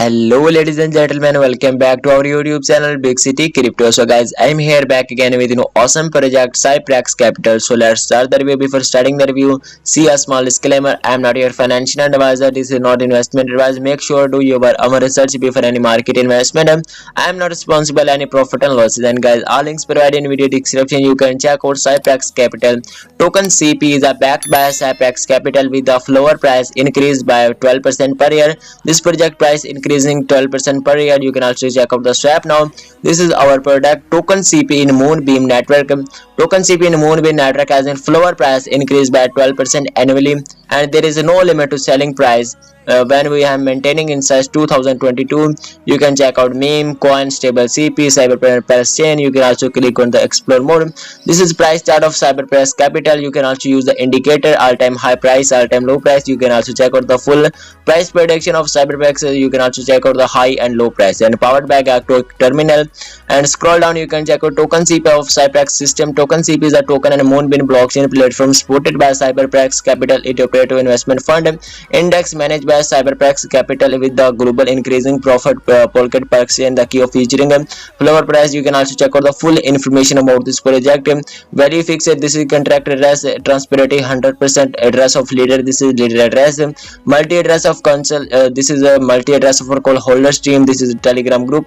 Hello ladies and gentlemen, welcome back to our YouTube channel Big City Crypto. So guys, I'm here back again with awesome project Cyprex Capital. So let's start the review. Before starting the review, see a small disclaimer. I'm not your financial advisor. This is not investment advice. Make sure to do your own research before any market investment. I'm not responsible any profit and losses. And guys, all links provided in video description. You can check out Cyprex Capital. Token CP is backed by Cyprex Capital with the floor price increased by 12% per year. This project price increasing 12% per year. You can also check out the swap now. This is our product Token CP in Moonbeam Network. Token CP in Moonbeam Network has a floor price increased by 12% annually, and there is no limit to selling price. When we are maintaining in size 2022, you can check out meme, coin, stable CP, Cyberpress chain. You can also click on the explore mode. This is price chart of Cyberpress Capital. You can also use the indicator all-time high price, all-time low price. You can also check out the full price prediction of Cyberpress. You can also check out the high and low price and powered by Acto terminal. And scroll down, you can check out token CP of Cyberpress system. Token CP is a token and a Moonbeam blockchain platform supported by Cyberpress Capital. It operates investment fund index managed by Cyberpress Capital with the global increasing profit pocket perks and the key of featuring floor price. You can also check out the full information about this project. Very fixed. This is contract address, transparency 100% address of leader. This is leader address, multi address of console. This is a multi address of our call holder stream. This is a Telegram group.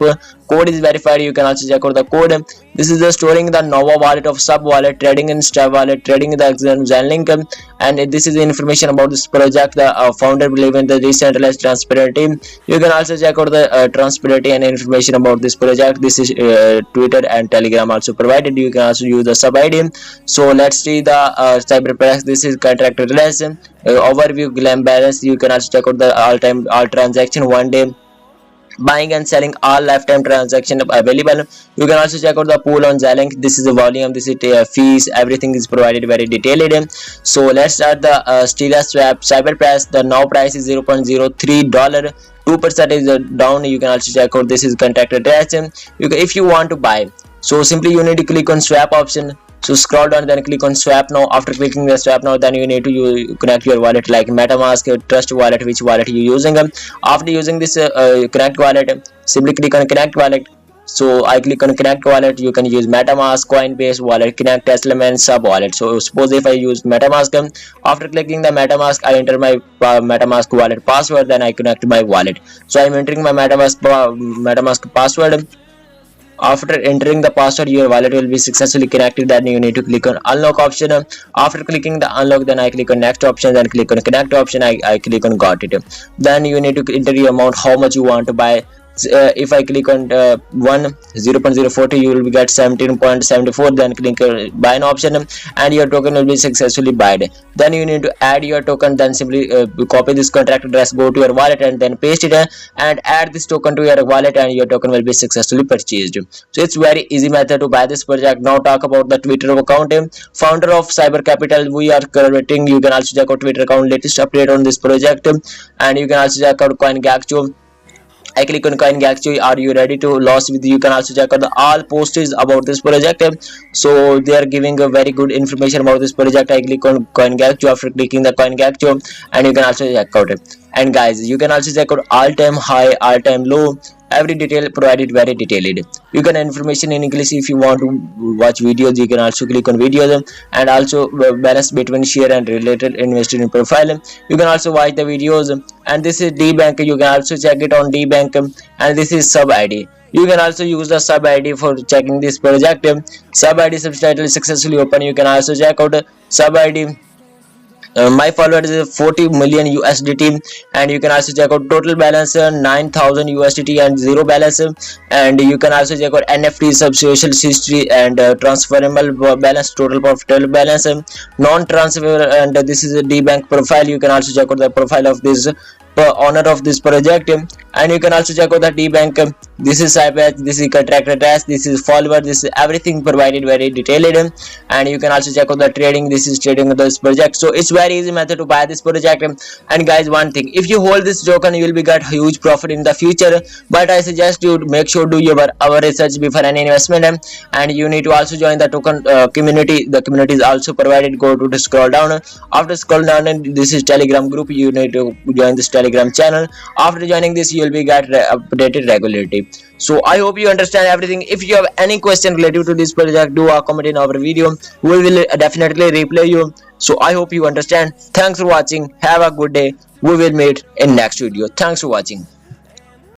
Code is verified. You can also check out the code. This is the storing the Nova wallet of sub wallet, trading in Star wallet, trading the Zenlink, and this is the information about this project. The founder believe in the decentralized transparency. You can also check out the transparency and information about this project. This is Twitter and Telegram also provided. You can also use the sub ID. So let's see the Cyberpress. This is contract address, overview, glam balance. You can also check out the all transaction, 1 day buying and selling, all lifetime transaction available. You can also check out the pool on Zenlink. This is the volume, this is fees, everything is provided very detailed. So let's start the Stella swap Cyberpress. The now price is $0.03. 2% is down. You can also check out this is contract address. If you want to buy, so simply you need to click on swap option. So scroll down, then click on swap now. After clicking the swap now, then you need to connect your wallet like MetaMask, Trust Wallet, which wallet you using. After using this connect wallet, simply click on connect wallet. So I click on connect wallet. You can use MetaMask, Coinbase wallet, Connect, Tesla, and sub wallet. So suppose if I use MetaMask, after clicking the MetaMask, I enter my MetaMask wallet password, then I connect my wallet. So I'm entering my MetaMask password. After entering the password, your wallet will be successfully connected. Then you need to click on unlock option. After clicking the unlock, then I click on next option, then click on connect option. I click on got it. Then you need to enter your amount, how much you want to buy. If I click on 0.040, you will get 17.74. then click buy an option and your token will be successfully bought. Then you need to add your token. Then simply copy this contract address, go to your wallet and then paste it and add this token to your wallet, and your token will be successfully purchased. So it's very easy method to buy this project. Now talk about the Twitter account. Founder of Cyber Capital, we are creating. You can also check out Twitter account latest update on this project, and you can also check out CoinGecko. I click on CoinGecko. Are you ready to lose with? You can also check out the all posts about this project. So they are giving a very good information about this project. I click on CoinGecko. After clicking the CoinGecko, and you can also check out it. And guys, you can also check out all-time high, all-time low. Every detail provided very detailed. You can information in English. If you want to watch videos, you can also click on videos, and also balance between share and related investing profile. You can also watch the videos. And this is DBank. You can also check it on DBank. And this is sub ID. You can also use the sub ID for checking this project. Sub ID subtitle is successfully open. You can also check out sub ID. My followers is 40 million USDT, and you can also check out total balance 9,000 USDT and zero balance. And you can also check out NFT subsocial history and transferable balance, total profitable balance, non-transfer. And this is a DBank profile. You can also check out the profile of this owner of this project, and you can also check out the DBank. This is Cyberpress, this is contract address, this is follower, this is everything provided very detailed. And you can also check out the trading. This is trading of this project. So it's very easy method to buy this project. And guys, one thing, if you hold this token, you will be get huge profit in the future, but I suggest you make sure do your research before any investment. And you need to also join the token community. The community is also provided. Go to the scroll down. After scroll down, and this is Telegram group. You need to join this Telegram channel. After joining this, you will be get updated regularly. So I hope you understand everything. If you have any question related to this project, do a comment in our video. We will definitely reply you. So I hope you understand. Thanks for watching. Have a good day. We will meet in next video. Thanks for watching.